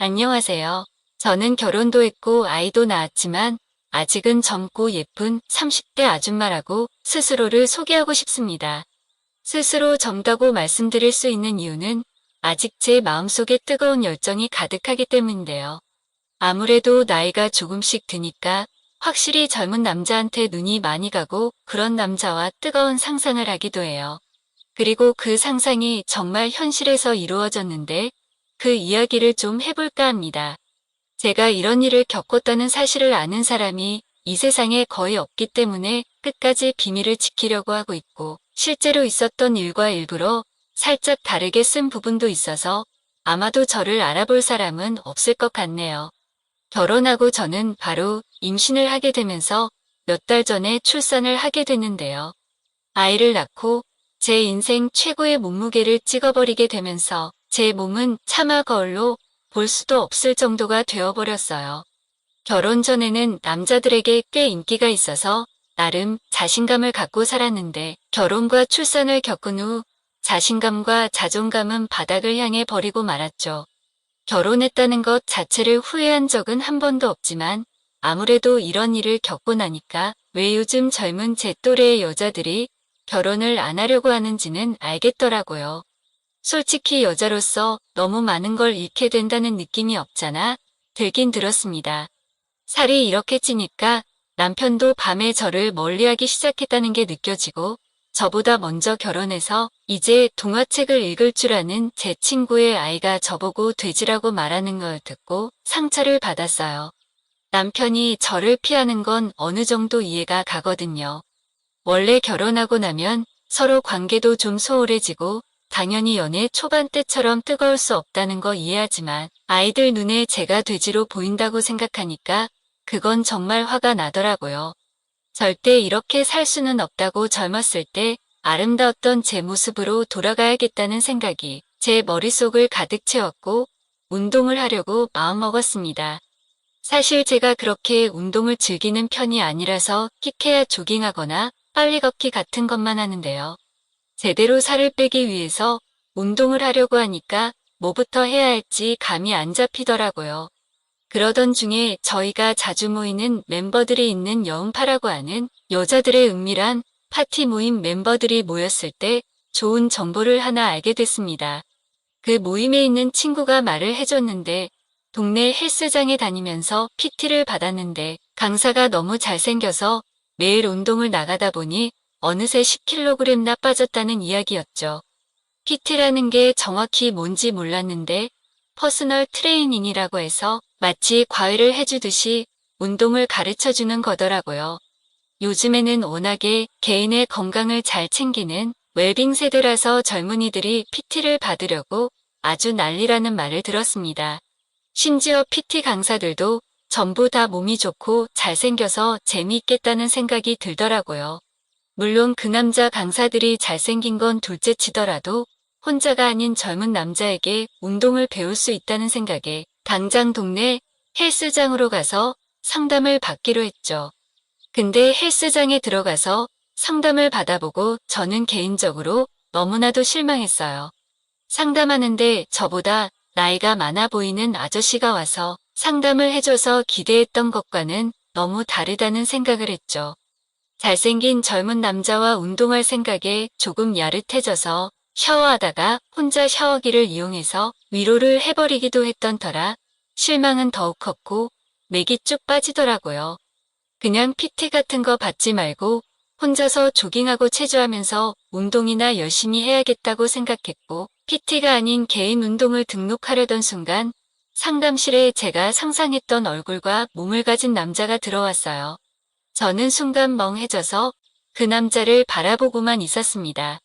안녕하세요. 저는 결혼도 했고 아이도 낳았지만 아직은 젊고 예쁜 30대 아줌마라고 스스로를 소개하고 싶습니다. 스스로 젊다고 말씀드릴 수 있는 이유는 아직 제 마음속에 뜨거운 열정이 가득하기 때문인데요. 아무래도 나이가 조금씩 드니까 확실히 젊은 남자한테 눈이 많이 가고 그런 남자와 뜨거운 상상을 하기도 해요. 그리고 그 상상이 정말 현실에서 이루어졌는데 그 이야기를 좀 해볼까 합니다. 제가 이런 일을 겪었다는 사실을 아는 사람이 이 세상에 거의 없기 때문에 끝까지 비밀을 지키려고 하고 있고 실제로 있었던 일과 일부러 살짝 다르게 쓴 부분도 있어서 아마도 저를 알아볼 사람은 없을 것 같네요. 결혼하고 저는 바로 임신을 하게 되면서 몇 달 전에 출산을 하게 됐는데요. 아이를 낳고 제 인생 최고의 몸무게를 찍어버리게 되면서 제 몸은 차마 거울로 볼 수도 없을 정도가 되어버렸어요. 결혼 전에는 남자들에게 꽤 인기가 있어서 나름 자신감을 갖고 살았는데 결혼과 출산을 겪은 후 자신감과 자존감은 바닥을 향해 버리고 말았죠. 결혼했다는 것 자체를 후회한 적은 한 번도 없지만 아무래도 이런 일을 겪고 나니까 왜 요즘 젊은 제 또래의 여자들이 결혼을 안 하려고 하는지는 알겠더라고요. 솔직히 여자로서 너무 많은 걸 잃게 된다는 느낌이 없잖아 들긴 들었습니다. 살이 이렇게 찌니까 남편도 밤에 저를 멀리하기 시작했다는 게 느껴지고 저보다 먼저 결혼해서 이제 동화책을 읽을 줄 아는 제 친구의 아이가 저보고 돼지라고 말하는 걸 듣고 상처를 받았어요. 남편이 저를 피하는 건 어느 정도 이해가 가거든요. 원래 결혼하고 나면 서로 관계도 좀 소홀해지고 당연히 연애 초반 때처럼 뜨거울 수 없다는 거 이해하지만 아이들 눈에 제가 돼지로 보인다고 생각하니까 그건 정말 화가 나더라고요. 절대 이렇게 살 수는 없다고 젊었을 때 아름다웠던 제 모습으로 돌아가야겠다는 생각이 제 머릿속을 가득 채웠고 운동을 하려고 마음먹었습니다. 사실 제가 그렇게 운동을 즐기는 편이 아니라서 끼케야 조깅하거나 빨리 걷기 같은 것만 하는데요. 제대로 살을 빼기 위해서 운동을 하려고 하니까 뭐부터 해야 할지 감이 안 잡히더라고요. 그러던 중에 저희가 자주 모이는 멤버들이 있는 여운파라고 하는 여자들의 은밀한 파티 모임 멤버들이 모였을 때 좋은 정보를 하나 알게 됐습니다. 그 모임에 있는 친구가 말을 해줬는데 동네 헬스장에 다니면서 PT를 받았는데 강사가 너무 잘생겨서 매일 운동을 나가다 보니 어느새 10kg나 빠졌다는 이야기였죠. PT라는 게 정확히 뭔지 몰랐는데 퍼스널 트레이닝이라고 해서 마치 과외를 해주듯이 운동을 가르쳐주는 거더라고요. 요즘에는 워낙에 개인의 건강을 잘 챙기는 웰빙 세대라서 젊은이들이 PT를 받으려고 아주 난리라는 말을 들었습니다. 심지어 PT 강사들도 전부 다 몸이 좋고 잘생겨서 재미있겠다는 생각이 들더라고요. 물론 그 남자 강사들이 잘생긴 건 둘째 치더라도 혼자가 아닌 젊은 남자에게 운동을 배울 수 있다는 생각에 당장 동네 헬스장으로 가서 상담을 받기로 했죠. 근데 헬스장에 들어가서 상담을 받아보고 저는 개인적으로 너무나도 실망했어요. 상담하는데 저보다 나이가 많아 보이는 아저씨가 와서 상담을 해줘서 기대했던 것과는 너무 다르다는 생각을 했죠. 잘생긴 젊은 남자와 운동할 생각에 조금 야릇해져서 샤워하다가 혼자 샤워기를 이용해서 위로를 해버리기도 했던 터라 실망은 더욱 컸고 맥이 쭉 빠지더라고요. 그냥 PT 같은 거 받지 말고 혼자서 조깅하고 체조하면서 운동이나 열심히 해야겠다고 생각했고 PT가 아닌 개인 운동을 등록하려던 순간 상담실에 제가 상상했던 얼굴과 몸을 가진 남자가 들어왔어요. 저는 순간 멍해져서 그 남자를 바라보고만 있었습니다.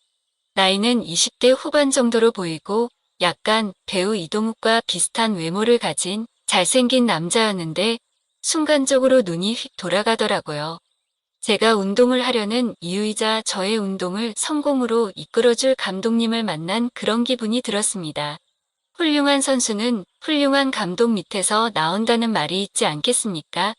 나이는 20대 후반 정도로 보이고 약간 배우 이동욱과 비슷한 외모를 가진 잘생긴 남자였는데 순간적으로 눈이 휙 돌아가더라고요. 제가 운동을 하려는 이유이자 저의 운동을 성공으로 이끌어줄 감독님을 만난 그런 기분이 들었습니다. 훌륭한 선수는 훌륭한 감독 밑에서 나온다는 말이 있지 않겠습니까?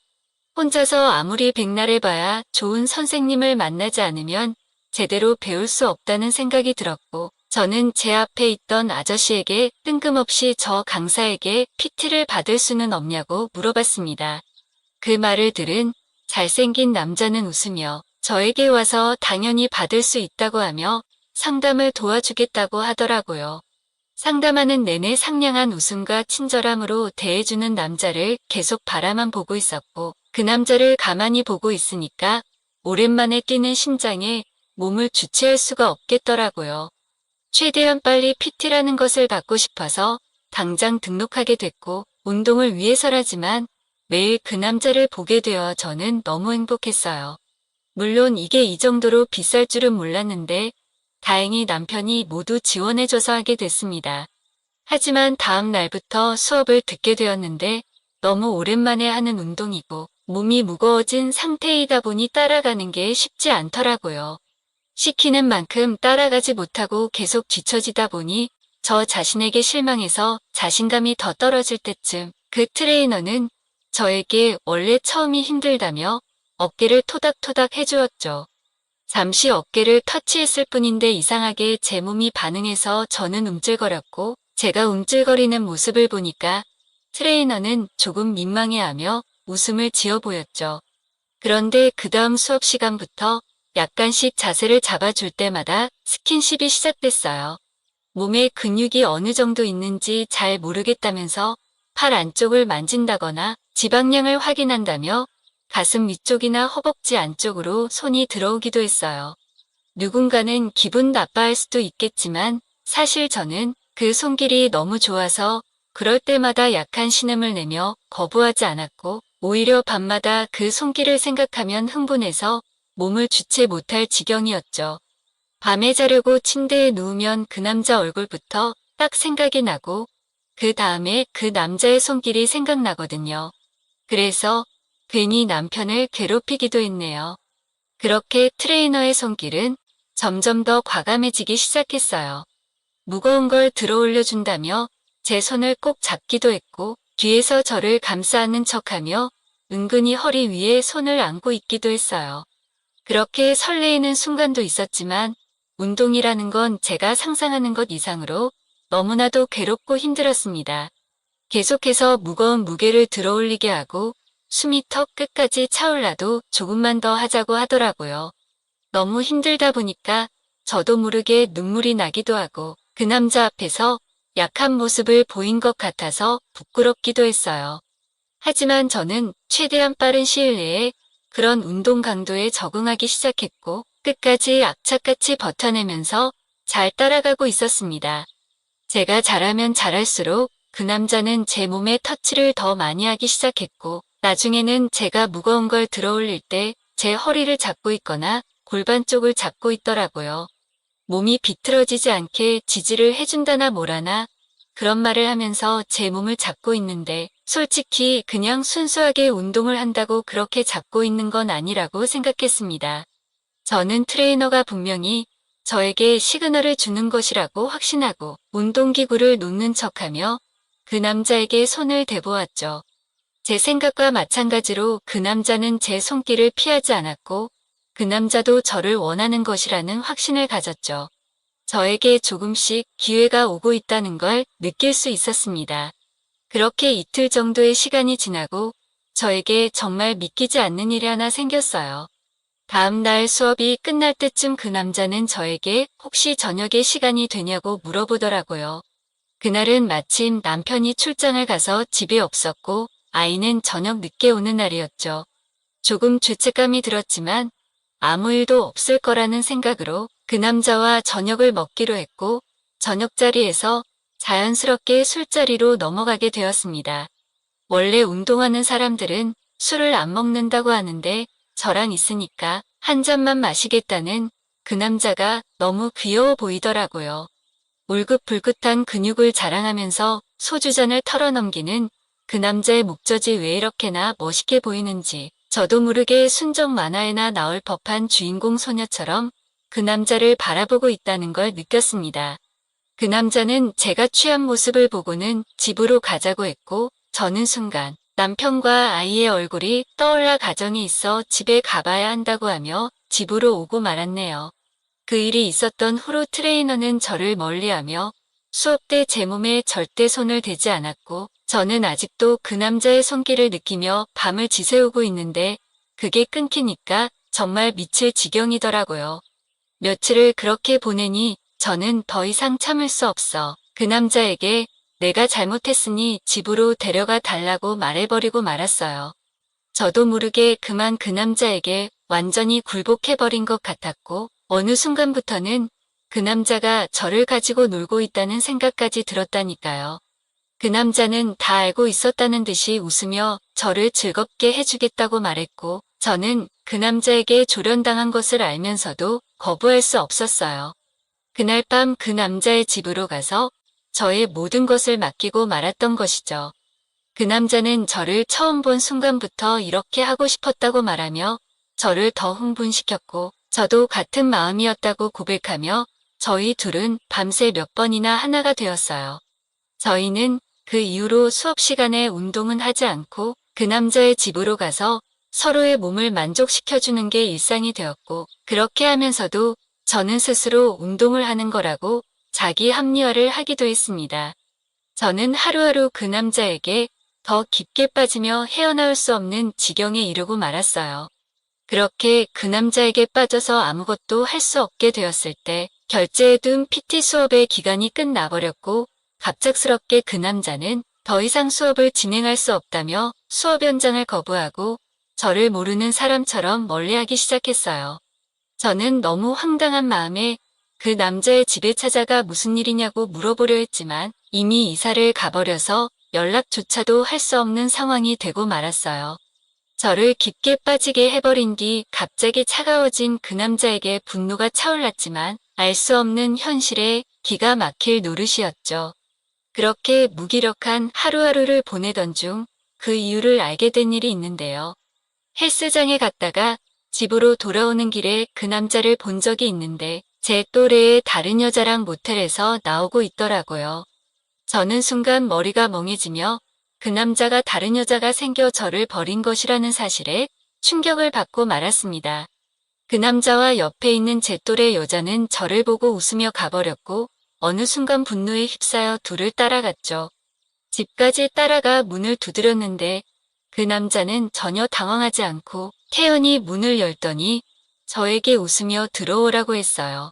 혼자서 아무리 백날해봐야 좋은 선생님을 만나지 않으면 제대로 배울 수 없다는 생각이 들었고 저는 제 앞에 있던 아저씨에게 뜬금없이 저 강사에게 PT를 받을 수는 없냐고 물어봤습니다. 그 말을 들은 잘생긴 남자는 웃으며 저에게 와서 당연히 받을 수 있다고 하며 상담을 도와주겠다고 하더라고요. 상담하는 내내 상냥한 웃음과 친절함으로 대해주는 남자를 계속 바라만 보고 있었고 그 남자를 가만히 보고 있으니까 오랜만에 뛰는 심장에 몸을 주체할 수가 없겠더라고요. 최대한 빨리 PT라는 것을 받고 싶어서 당장 등록하게 됐고 운동을 위해서라지만 매일 그 남자를 보게 되어 저는 너무 행복했어요. 물론 이게 이 정도로 비쌀 줄은 몰랐는데 다행히 남편이 모두 지원해줘서 하게 됐습니다. 하지만 다음 날부터 수업을 듣게 되었는데 너무 오랜만에 하는 운동이고 몸이 무거워진 상태이다 보니 따라가는 게 쉽지 않더라고요. 시키는 만큼 따라가지 못하고 계속 뒤처지다 보니 저 자신에게 실망해서 자신감이 더 떨어질 때쯤 그 트레이너는 저에게 원래 처음이 힘들다며 어깨를 토닥토닥 해주었죠. 잠시 어깨를 터치했을 뿐인데 이상하게 제 몸이 반응해서 저는 움찔거렸고 제가 움찔거리는 모습을 보니까 트레이너는 조금 민망해하며 웃음을 지어 보였죠. 그런데 그 다음 수업 시간부터 약간씩 자세를 잡아줄 때마다 스킨십이 시작됐어요. 몸에 근육이 어느 정도 있는지 잘 모르겠다면서 팔 안쪽을 만진다거나 지방량을 확인한다며 가슴 위쪽이나 허벅지 안쪽으로 손이 들어오기도 했어요. 누군가는 기분 나빠할 수도 있겠지만 사실 저는 그 손길이 너무 좋아서 그럴 때마다 약한 신음을 내며 거부하지 않았고 오히려 밤마다 그 손길을 생각하면 흥분해서 몸을 주체 못할 지경이었죠. 밤에 자려고 침대에 누우면 그 남자 얼굴부터 딱 생각이 나고 그 다음에 그 남자의 손길이 생각나거든요. 그래서 괜히 남편을 괴롭히기도 했네요. 그렇게 트레이너의 손길은 점점 더 과감해지기 시작했어요. 무거운 걸 들어 올려준다며 제 손을 꼭 잡기도 했고 뒤에서 저를 감싸 안는 척하며 은근히 허리 위에 손을 안고 있기도 했어요. 그렇게 설레이는 순간도 있었지만 운동이라는 건 제가 상상하는 것 이상으로 너무나도 괴롭고 힘들었습니다. 계속해서 무거운 무게를 들어 올리게 하고 숨이 턱 끝까지 차올라도 조금만 더 하자고 하더라고요. 너무 힘들다 보니까 저도 모르게 눈물이 나기도 하고 그 남자 앞에서 약한 모습을 보인 것 같아서 부끄럽기도 했어요. 하지만 저는 최대한 빠른 시일 내에 그런 운동 강도에 적응하기 시작했고 끝까지 악착같이 버텨내면서 잘 따라가고 있었습니다. 제가 잘하면 잘할수록 그 남자는 제 몸에 터치를 더 많이 하기 시작했고 나중에는 제가 무거운 걸 들어 올릴 때 제 허리를 잡고 있거나 골반 쪽을 잡고 있더라고요. 몸이 비틀어지지 않게 지지를 해준다나 뭐라나 그런 말을 하면서 제 몸을 잡고 있는데 솔직히 그냥 순수하게 운동을 한다고 그렇게 잡고 있는 건 아니라고 생각했습니다. 저는 트레이너가 분명히 저에게 시그널을 주는 것이라고 확신하고 운동기구를 놓는 척하며 그 남자에게 손을 대보았죠. 제 생각과 마찬가지로 그 남자는 제 손길을 피하지 않았고 그 남자도 저를 원하는 것이라는 확신을 가졌죠. 저에게 조금씩 기회가 오고 있다는 걸 느낄 수 있었습니다. 그렇게 이틀 정도의 시간이 지나고 저에게 정말 믿기지 않는 일이 하나 생겼어요. 다음 날 수업이 끝날 때쯤 그 남자는 저에게 혹시 저녁에 시간이 되냐고 물어보더라고요. 그날은 마침 남편이 출장을 가서 집에 없었고 아이는 저녁 늦게 오는 날이었죠. 조금 죄책감이 들었지만 아무 일도 없을 거라는 생각으로 그 남자와 저녁을 먹기로 했고 저녁 자리에서 자연스럽게 술자리로 넘어가게 되었습니다. 원래 운동하는 사람들은 술을 안 먹는다고 하는데 저랑 있으니까 한 잔만 마시겠다는 그 남자가 너무 귀여워 보이더라고요. 울긋불긋한 근육을 자랑하면서 소주잔을 털어넘기는 그 남자의 목젖이 왜 이렇게나 멋있게 보이는지 저도 모르게 순정 만화에나 나올 법한 주인공 소녀처럼 그 남자를 바라보고 있다는 걸 느꼈습니다. 그 남자는 제가 취한 모습을 보고는 집으로 가자고 했고 저는 순간 남편과 아이의 얼굴이 떠올라 가정이 있어 집에 가봐야 한다고 하며 집으로 오고 말았네요. 그 일이 있었던 후로 트레이너는 저를 멀리하며 수업 때 제 몸에 절대 손을 대지 않았고 저는 아직도 그 남자의 손길을 느끼며 밤을 지새우고 있는데 그게 끊기니까 정말 미칠 지경이더라고요. 며칠을 그렇게 보내니 저는 더 이상 참을 수 없어 그 남자에게 내가 잘못했으니 집으로 데려가 달라고 말해버리고 말았어요. 저도 모르게 그만 그 남자에게 완전히 굴복해버린 것 같았고 어느 순간부터는 그 남자가 저를 가지고 놀고 있다는 생각까지 들었다니까요. 그 남자는 다 알고 있었다는 듯이 웃으며 저를 즐겁게 해주겠다고 말했고 저는 그 남자에게 조련당한 것을 알면서도 거부할 수 없었어요. 그날 밤 그 남자의 집으로 가서 저의 모든 것을 맡기고 말았던 것이죠. 그 남자는 저를 처음 본 순간부터 이렇게 하고 싶었다고 말하며 저를 더 흥분시켰고 저도 같은 마음이었다고 고백하며 저희 둘은 밤새 몇 번이나 하나가 되었어요. 저희는 그 이후로 수업 시간에 운동은 하지 않고 그 남자의 집으로 가서 서로의 몸을 만족시켜주는 게 일상이 되었고 그렇게 하면서도 저는 스스로 운동을 하는 거라고 자기 합리화를 하기도 했습니다. 저는 하루하루 그 남자에게 더 깊게 빠지며 헤어나올 수 없는 지경에 이르고 말았어요. 그렇게 그 남자에게 빠져서 아무것도 할 수 없게 되었을 때 결제해둔 PT 수업의 기간이 끝나버렸고 갑작스럽게 그 남자는 더 이상 수업을 진행할 수 없다며 수업 연장을 거부하고 저를 모르는 사람처럼 멀리하기 시작했어요. 저는 너무 황당한 마음에 그 남자의 집에 찾아가 무슨 일이냐고 물어보려 했지만 이미 이사를 가버려서 연락조차도 할 수 없는 상황이 되고 말았어요. 저를 깊게 빠지게 해버린 뒤 갑자기 차가워진 그 남자에게 분노가 차올랐지만 알 수 없는 현실에 기가 막힐 노릇이었죠. 그렇게 무기력한 하루하루를 보내던 중 그 이유를 알게 된 일이 있는데요. 헬스장에 갔다가 집으로 돌아오는 길에 그 남자를 본 적이 있는데 제 또래의 다른 여자랑 모텔에서 나오고 있더라고요. 저는 순간 머리가 멍해지며 그 남자가 다른 여자가 생겨 저를 버린 것이라는 사실에 충격을 받고 말았습니다. 그 남자와 옆에 있는 제 또래 여자는 저를 보고 웃으며 가버렸고 어느 순간 분노에 휩싸여 둘을 따라갔죠. 집까지 따라가 문을 두드렸는데 그 남자는 전혀 당황하지 않고 태연히 문을 열더니 저에게 웃으며 들어오라고 했어요.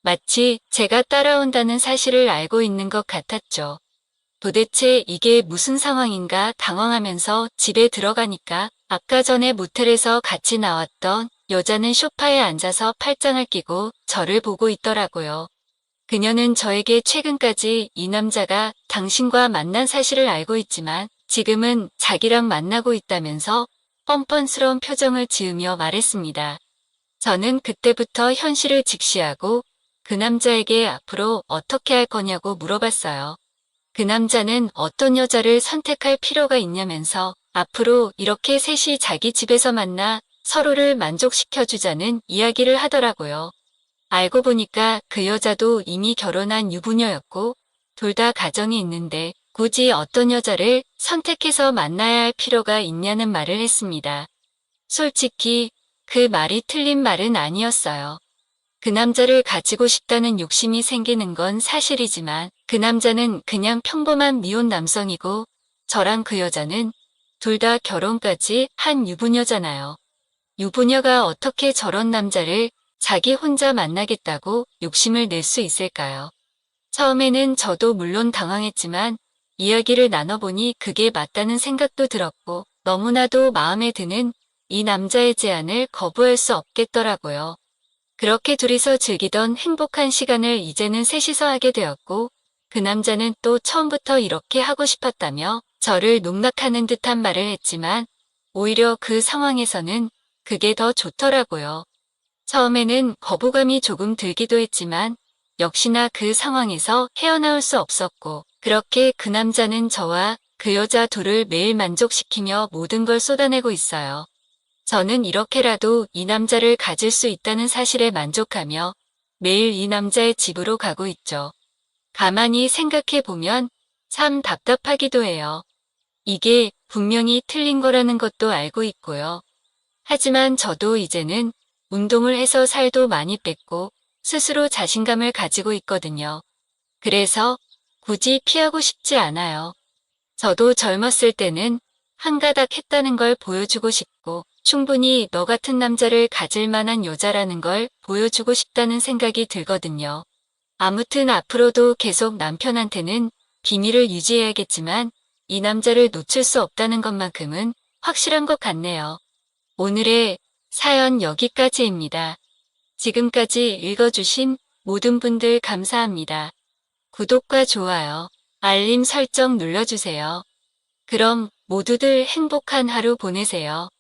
마치 제가 따라온다는 사실을 알고 있는 것 같았죠. 도대체 이게 무슨 상황인가 당황하면서 집에 들어가니까 아까 전에 모텔에서 같이 나왔던 여자는 소파에 앉아서 팔짱을 끼고 저를 보고 있더라고요. 그녀는 저에게 최근까지 이 남자가 당신과 만난 사실을 알고 있지만 지금은 자기랑 만나고 있다면서 뻔뻔스러운 표정을 지으며 말했습니다. 저는 그때부터 현실을 직시하고 그 남자에게 앞으로 어떻게 할 거냐고 물어봤어요. 그 남자는 어떤 여자를 선택할 필요가 있냐면서 앞으로 이렇게 셋이 자기 집에서 만나 서로를 만족시켜주자는 이야기를 하더라고요. 알고 보니까 그 여자도 이미 결혼한 유부녀였고 둘 다 가정이 있는데 굳이 어떤 여자를 선택해서 만나야 할 필요가 있냐는 말을 했습니다. 솔직히 그 말이 틀린 말은 아니었어요. 그 남자를 가지고 싶다는 욕심이 생기는 건 사실이지만 그 남자는 그냥 평범한 미혼 남성이고 저랑 그 여자는 둘 다 결혼까지 한 유부녀잖아요. 유부녀가 어떻게 저런 남자를 자기 혼자 만나겠다고 욕심을 낼 수 있을까요? 처음에는 저도 물론 당황했지만 이야기를 나눠보니 그게 맞다는 생각도 들었고 너무나도 마음에 드는 이 남자의 제안을 거부할 수 없겠더라고요. 그렇게 둘이서 즐기던 행복한 시간을 이제는 셋이서 하게 되었고 그 남자는 또 처음부터 이렇게 하고 싶었다며 저를 농락하는 듯한 말을 했지만 오히려 그 상황에서는 그게 더 좋더라고요. 처음에는 거부감이 조금 들기도 했지만 역시나 그 상황에서 헤어나올 수 없었고 그렇게 그 남자는 저와 그 여자 둘을 매일 만족시키며 모든 걸 쏟아내고 있어요. 저는 이렇게라도 이 남자를 가질 수 있다는 사실에 만족하며 매일 이 남자의 집으로 가고 있죠. 가만히 생각해 보면 참 답답하기도 해요. 이게 분명히 틀린 거라는 것도 알고 있고요. 하지만 저도 이제는 운동을 해서 살도 많이 뺐고 스스로 자신감을 가지고 있거든요. 그래서 굳이 피하고 싶지 않아요. 저도 젊었을 때는 한가닥 했다는 걸 보여주고 싶고 충분히 너 같은 남자를 가질 만한 여자라는 걸 보여주고 싶다는 생각이 들거든요. 아무튼 앞으로도 계속 남편한테는 비밀을 유지해야겠지만 이 남자를 놓칠 수 없다는 것만큼은 확실한 것 같네요. 오늘의 사연 여기까지입니다. 지금까지 읽어주신 모든 분들 감사합니다. 구독과 좋아요, 알림 설정 눌러주세요. 그럼 모두들 행복한 하루 보내세요.